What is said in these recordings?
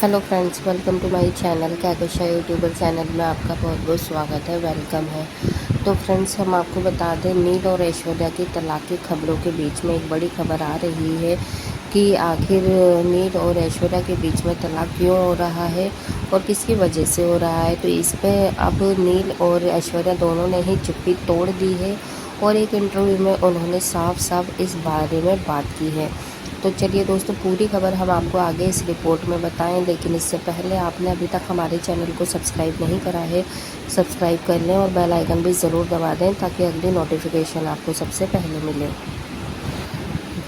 Hello friends, welcome to my channel Kahkasha YouTuber channel में आपका बहुत बहुत स्वागत है, वेलकम है। तो फ्रेंड्स, हम आपको बता दें, नील और ऐश्वर्या की तलाक की खबरों के बीच में एक बड़ी खबर आ रही है कि आखिर नील और ऐश्वर्या के बीच में तलाक क्यों हो रहा है और किसकी वजह से हो रहा है। तो इस पर अब नील और ऐश्वर्या दोनों ने ही चुप्पी तोड़ दी है और एक इंटरव्यू में उन्होंने साफ साफ इस बारे में बात की है। तो चलिए दोस्तों, पूरी खबर हम आपको आगे इस रिपोर्ट में बताएं, लेकिन इससे पहले आपने अभी तक हमारे चैनल को सब्सक्राइब नहीं करा है, सब्सक्राइब कर लें और बेल आइकन भी ज़रूर दबा दें ताकि अगली नोटिफिकेशन आपको सबसे पहले मिले।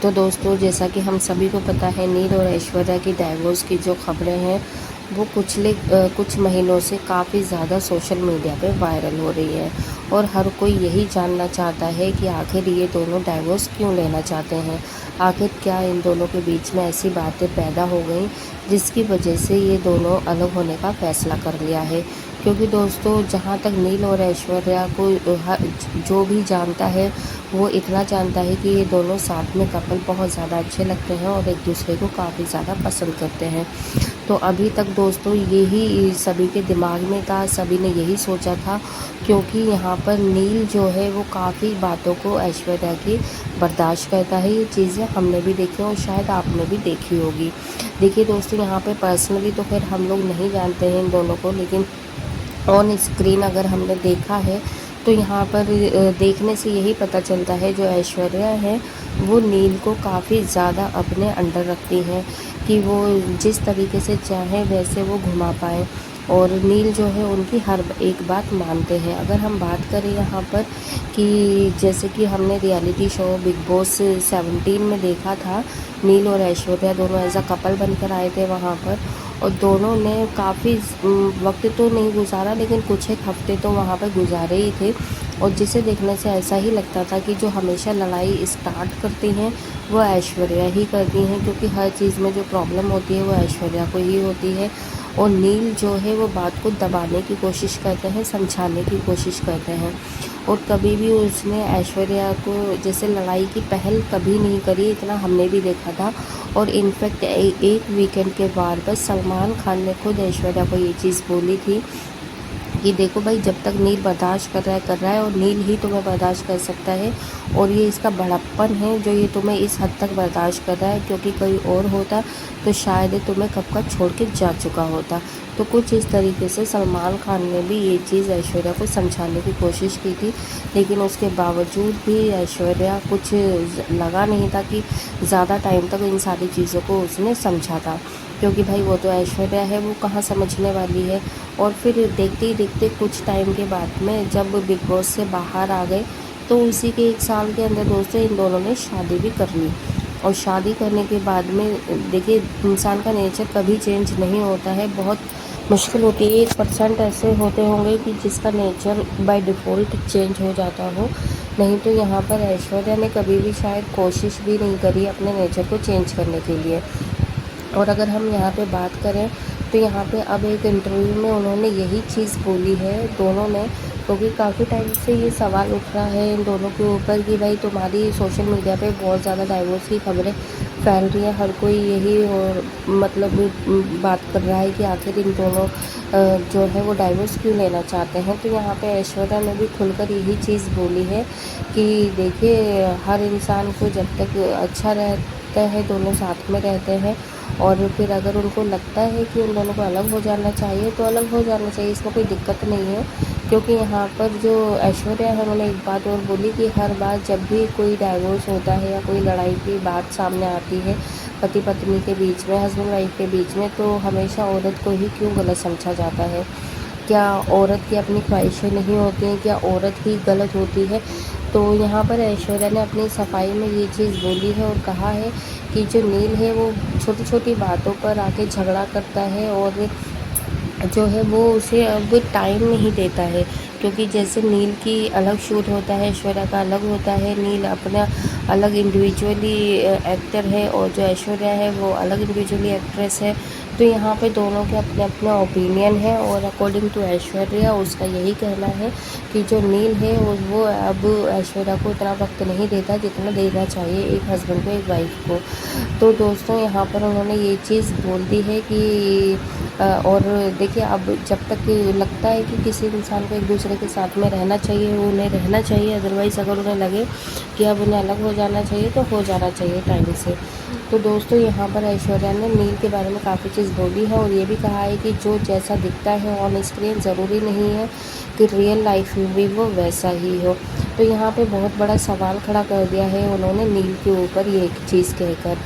तो दोस्तों, जैसा कि हम सभी को पता है, नील और ऐश्वर्या की डाइवोर्स की जो खबरें हैं वो कुछ महीनों से काफ़ी ज़्यादा सोशल मीडिया पे वायरल हो रही है और हर कोई यही जानना चाहता है कि आखिर ये दोनों डाइवोर्स क्यों लेना चाहते हैं। आखिर क्या इन दोनों के बीच में ऐसी बातें पैदा हो गई जिसकी वजह से ये दोनों अलग होने का फ़ैसला कर लिया है। क्योंकि दोस्तों, जहाँ तक नील और ऐश्वर्या को जो भी जानता है वो इतना जानता है कि ये दोनों साथ में कपल बहुत ज़्यादा अच्छे लगते हैं और एक दूसरे को काफ़ी ज़्यादा पसंद करते हैं। तो अभी तक दोस्तों यही सभी के दिमाग में था, सभी ने यही सोचा था, क्योंकि यहाँ पर नील जो है वो काफ़ी बातों को ऐश्वर्या की बर्दाश्त करता है। ये चीज़ें हमने भी देखी और शायद आपने भी देखी होगी। देखिए दोस्तों, यहाँ पे पर्सनली तो खैर हम लोग नहीं जानते हैं इन दोनों को, लेकिन ऑन स्क्रीन अगर हमने देखा है तो यहाँ पर देखने से यही पता चलता है, जो ऐश्वर्या है वो नील को काफ़ी ज़्यादा अपने अंडर रखती हैं कि वो जिस तरीके से चाहे वैसे वो घुमा पाए और नील जो है उनकी हर एक बात मानते हैं। अगर हम बात करें यहाँ पर कि जैसे कि हमने रियलिटी शो बिग बॉस 17 में देखा था, नील और ऐश्वर्या दोनों एज अ कपल बनकर आए थे वहाँ पर और दोनों ने काफ़ी वक्त तो नहीं गुजारा, लेकिन कुछ एक हफ्ते तो वहाँ पर गुजारे ही थे और जिसे देखने से ऐसा ही लगता था कि जो हमेशा लड़ाई स्टार्ट करती हैं वो ऐश्वर्या ही करती हैं, क्योंकि हर चीज़ में जो प्रॉब्लम होती है वो ऐश्वर्या को ही होती है और नील जो है वो बात को दबाने की कोशिश करते हैं, समझाने की कोशिश करते हैं और कभी भी उसने ऐश्वर्या को जैसे लड़ाई की पहल कभी नहीं करी, इतना हमने भी देखा था। और इनफैक्ट एक वीकेंड के बाद बस सलमान खान ने खुद ऐश्वर्या को ये चीज़ बोली थी कि देखो भाई, जब तक नील बर्दाश्त कर रहा है और नील ही तुम्हें बर्दाश्त कर सकता है और ये इसका बड़प्पन है जो ये तुम्हें इस हद तक बर्दाश्त कर रहा है, क्योंकि कोई और होता तो शायद ये तुम्हें कब का छोड़ के जा चुका होता। तो कुछ इस तरीके से सलमान खान ने भी ये चीज़ ऐश्वर्या को समझाने की कोशिश की थी, लेकिन उसके बावजूद भी ऐश्वर्या कुछ लगा नहीं था कि ज़्यादा टाइम तक इन सारी चीज़ों को उसने समझा था, क्योंकि भाई वो तो ऐश्वर्या है, वो कहाँ समझने वाली है। और फिर देखते ही देखते कुछ टाइम के बाद में जब बिग बॉस से बाहर आ गए तो उसी के 1 साल के अंदर दोस्तों इन दोनों ने शादी भी कर ली और शादी करने के बाद में देखिए, इंसान का नेचर कभी चेंज नहीं होता है, बहुत मुश्किल होती है। 1% ऐसे होते होंगे कि जिसका नेचर बाय डिफ़ॉल्ट चेंज हो जाता हो, नहीं तो यहाँ पर ऐश्वर्या ने कभी भी शायद कोशिश भी नहीं करी अपने नेचर को चेंज करने के लिए। और अगर हम यहाँ पे बात करें तो यहाँ पे अब एक इंटरव्यू में उन्होंने यही चीज़ बोली है दोनों ने, क्योंकि काफ़ी टाइम से ये सवाल उठ रहा है इन दोनों के ऊपर कि भाई तुम्हारी सोशल मीडिया पे बहुत ज़्यादा डाइवोर्स की खबरें फैल रही हैं, हर कोई यही और मतलब बात कर रहा है कि आखिर इन दोनों जो है वो डाइवोर्स क्यों लेना चाहते हैं। तो यहाँ पे ऐश्वर्या ने भी खुलकर यही चीज़ बोली है कि देखिए, हर इंसान को जब तक अच्छा रहता है, दोनों साथ में रहते हैं और फिर अगर उनको लगता है कि उन दोनों को अलग हो जाना चाहिए तो अलग हो जाना चाहिए, इसमें कोई दिक्कत नहीं है। क्योंकि यहाँ पर जो ऐश्वर्या है उन्होंने एक बात और बोली कि हर बार जब भी कोई डाइवोर्स होता है या कोई लड़ाई की बात सामने आती है पति पत्नी के बीच में, हस्बैंड वाइफ के बीच में, तो हमेशा औरत को ही क्यों गलत समझा जाता है। क्या औरत की अपनी ख्वाहिशें नहीं होती हैं? क्या औरत ही गलत होती है? तो यहाँ पर ऐश्वर्या ने अपनी सफाई में ये चीज़ बोली है और कहा है कि जो नील है वो छोटी छोटी बातों पर आके झगड़ा करता है और जो है वो उसे अब टाइम नहीं देता है, क्योंकि जैसे नील की अलग शूट होता है, ऐश्वर्या का अलग होता है, नील अपना अलग इंडिविजुअली एक्टर है और जो ऐश्वर्या है वो अलग इंडिविजुअली एक्ट्रेस है। तो यहाँ पे दोनों के अपने अपने ओपिनियन है और अकॉर्डिंग टू ऐश्वर्या उसका यही कहना है कि जो नील है वो अब ऐश्वर्या को इतना वक्त नहीं देता जितना देना चाहिए एक हस्बैंड को, एक वाइफ को। तो दोस्तों यहाँ पर उन्होंने ये चीज़ बोल दी है कि और देखिए अब जब तक लगता है कि किसी इंसान को एक दूसरे के साथ में रहना चाहिए वो उन्हें रहना चाहिए, अदरवाइज़ अगर उन्हें लगे कि अब उन्हें अलग हो जाना चाहिए तो हो जाना चाहिए टाइम से। तो दोस्तों यहाँ पर ऐश्वर्या ने नील के बारे में काफ़ी चीज़ बोली है और ये भी कहा है कि जो जैसा दिखता है ऑन स्क्रीन ज़रूरी नहीं है कि रियल लाइफ में भी वो वैसा ही हो। तो यहाँ पे बहुत बड़ा सवाल खड़ा कर दिया है उन्होंने नील के ऊपर ये एक चीज़ कहकर।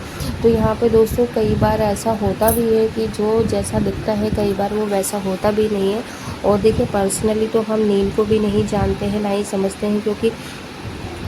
तो यहाँ पे दोस्तों कई बार ऐसा होता भी है कि जो जैसा दिखता है कई बार वो वैसा होता भी नहीं है। और देखिए पर्सनली तो हम नील को भी नहीं जानते हैं ना ही समझते हैं, क्योंकि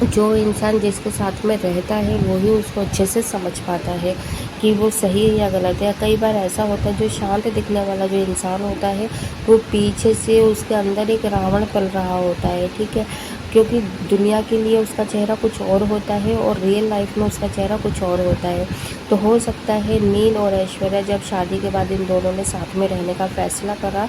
जो इंसान जिसके साथ में रहता है वही उसको अच्छे से समझ पाता है कि वो सही है या गलत है। कई बार ऐसा होता है जो शांत दिखने वाला जो इंसान होता है वो पीछे से उसके अंदर एक रावण पल रहा होता है, ठीक है, क्योंकि दुनिया के लिए उसका चेहरा कुछ और होता है और रियल लाइफ में उसका चेहरा कुछ और होता है। तो हो सकता है नील और ऐश्वर्या जब शादी के बाद इन दोनों ने साथ में रहने का फैसला करा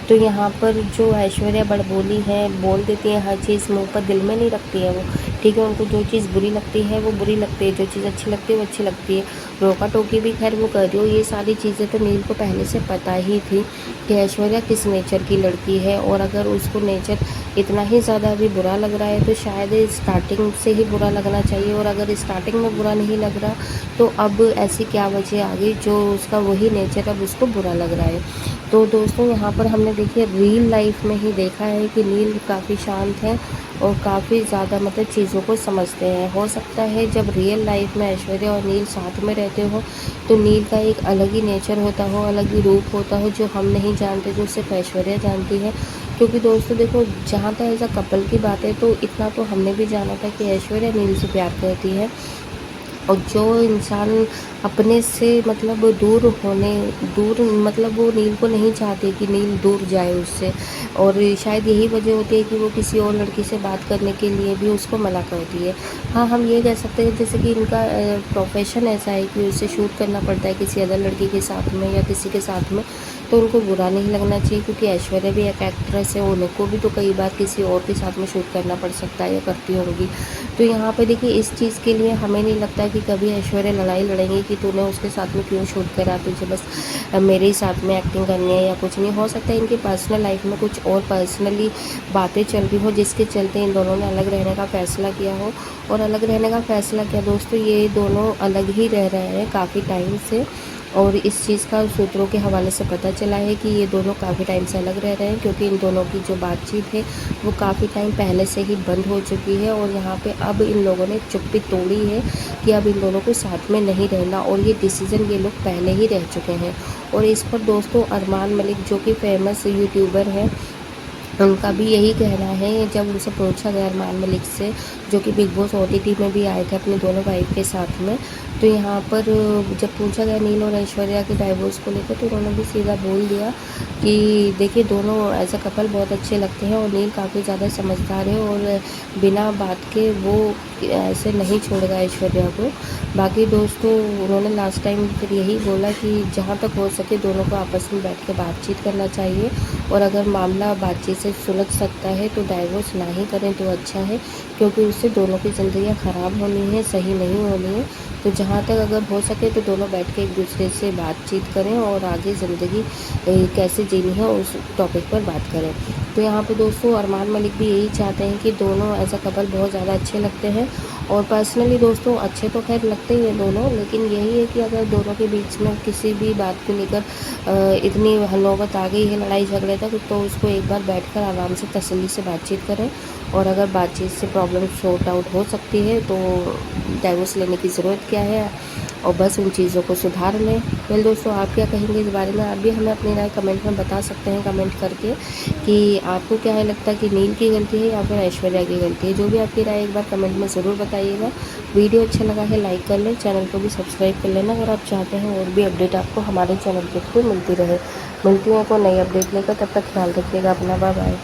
तो यहाँ पर जो ऐश्वर्या बड़बोली है, बोल देती है हर चीज़, मुंह पर दिल में नहीं रखती है वो, ठीक है। उनको जो चीज़ बुरी लगती है वो बुरी लगती है, जो चीज़ अच्छी लगती है वो अच्छी लगती है। रोका टोकी भी खैर वो कर रही हो, ये सारी चीज़ें तो नील को पहले से पता ही थी कि ऐश्वर्या किस नेचर की लड़की है। और अगर उसको नेचर इतना ही ज़्यादा अभी बुरा लग रहा है तो शायद स्टार्टिंग से ही बुरा लगना चाहिए, और अगर स्टार्टिंग में बुरा नहीं लग रहा तो अब ऐसी क्या वजह आ गई जो उसका वही नेचर अब उसको बुरा लग रहा है। तो दोस्तों यहाँ पर हमने देखिए रियल लाइफ में ही देखा है कि नील काफ़ी शांत है और काफ़ी ज़्यादा मतलब चीज़ों को समझते हैं। हो सकता है जब रियल लाइफ में ऐश्वर्या और नील साथ में रहते हो तो नील का एक अलग ही नेचर होता हो, अलग ही रूप होता हो जो हम नहीं जानते, जो सिर्फ ऐश्वर्या जानती है। क्योंकि दोस्तों देखो जहाँ तक एज अ कपल की बात है तो इतना तो हमने भी जाना था कि ऐश्वर्या नील से प्यार करती है, और जो इंसान अपने से मतलब दूर मतलब वो नील को नहीं चाहते कि नील दूर जाए उससे, और शायद यही वजह होती है कि वो किसी और लड़की से बात करने के लिए भी उसको मना करती है। हाँ, हम ये कह सकते हैं जैसे कि इनका प्रोफेशन ऐसा है कि उसे शूट करना पड़ता है किसी अदर लड़की के साथ में या किसी के साथ में, तो उनको बुरा नहीं लगना चाहिए, क्योंकि ऐश्वर्या भी एक एक्ट्रेस है, उनको भी तो कई बार किसी और के साथ में शूट करना पड़ सकता है या करती होंगी। तो यहाँ पे देखिए इस चीज़ के लिए हमें नहीं लगता कि कभी ऐश्वर्या लड़ाई लड़ेंगी कि तूने उसके साथ में क्यों शूट करा, तुझे बस मेरे ही साथ में एक्टिंग करनी है या कुछ नहीं। हो सकता है इनकी पर्सनल लाइफ में कुछ और पर्सनली बातें चल रही हो जिसके चलते इन दोनों ने अलग रहने का फ़ैसला किया हो। और अलग रहने का फ़ैसला किया दोस्तों, ये दोनों अलग ही रह रहे हैं काफ़ी टाइम से, और इस चीज़ का सूत्रों के हवाले से पता चला है कि ये दोनों काफ़ी टाइम से अलग रह रहे हैं, क्योंकि इन दोनों की जो बातचीत है वो काफ़ी टाइम पहले से ही बंद हो चुकी है। और यहाँ पे अब इन लोगों ने चुप्पी तोड़ी है कि अब इन दोनों को साथ में नहीं रहना, और ये डिसीज़न ये लोग पहले ही रह चुके हैं। और इस पर दोस्तों अरमान मलिक जो कि फेमस यूट्यूबर हैं उनका भी यही कहना है। जब उनसे पूछा गया अरमान मलिक से, जो कि बिग बॉस ओटीटी में भी आए थे अपनी दोनों वाइफ के साथ में, तो यहाँ पर जब पूछा गया नील और ऐश्वर्या के डाइवोर्स को लेकर तो उन्होंने भी सीधा बोल दिया कि देखिए दोनों एज अ कपल बहुत अच्छे लगते हैं और नील काफ़ी ज़्यादा समझदार है और बिना बात के वो ऐसे नहीं छोड़ेगा ऐश्वर्या को। बाकी दोस्तों उन्होंने लास्ट टाइम फिर यही बोला कि जहाँ तक हो सके दोनों को आपस में बैठ के बातचीत करना चाहिए, और अगर मामला बातचीत से सुलझ सकता है तो डाइवोर्स ना ही करें तो अच्छा है, क्योंकि उससे दोनों की ज़िंदगियाँ ख़राब होनी है, सही नहीं होनी है। तो जहाँ तक अगर हो सके तो दोनों बैठ के एक दूसरे से बातचीत करें और आगे ज़िंदगी कैसे जीनी है उस टॉपिक पर बात करें। तो यहाँ पे दोस्तों अरमान मलिक भी यही चाहते हैं कि दोनों एज अ कपल बहुत ज़्यादा अच्छे लगते हैं, और पर्सनली दोस्तों अच्छे तो खैर लगते ही हैं दोनों, लेकिन यही है कि अगर दोनों के बीच में किसी भी बात को लेकर इतनी नौबत आ गई है लड़ाई झगड़े तक, तो उसको एक बार बैठकर आराम से तसल्ली से बातचीत करें, और अगर बातचीत से प्रॉब्लम सॉर्ट आउट हो सकती है तो डाइवोर्स लेने की ज़रूरत क्या है, और बस उन चीज़ों को सुधार लें। वेल दोस्तों आप क्या कहेंगे इस बारे में, आप भी हमें अपनी राय कमेंट में बता सकते हैं कमेंट करके कि आपको क्या है लगता है कि नील की गलती है या फिर ऐश्वर्या की गलती है। जो भी आपकी राय एक बार कमेंट में ज़रूर बताइएगा। वीडियो अच्छा लगा है लाइक कर लें, चैनल को भी सब्सक्राइब कर लेना अगर आप चाहते हैं और भी अपडेट आपको हमारे चैनल के थ्रू मिलती रहे। मिलती है कोई नई अपडेट लेकर, तब तक ख्याल रखिएगा अपना, बाय बाय।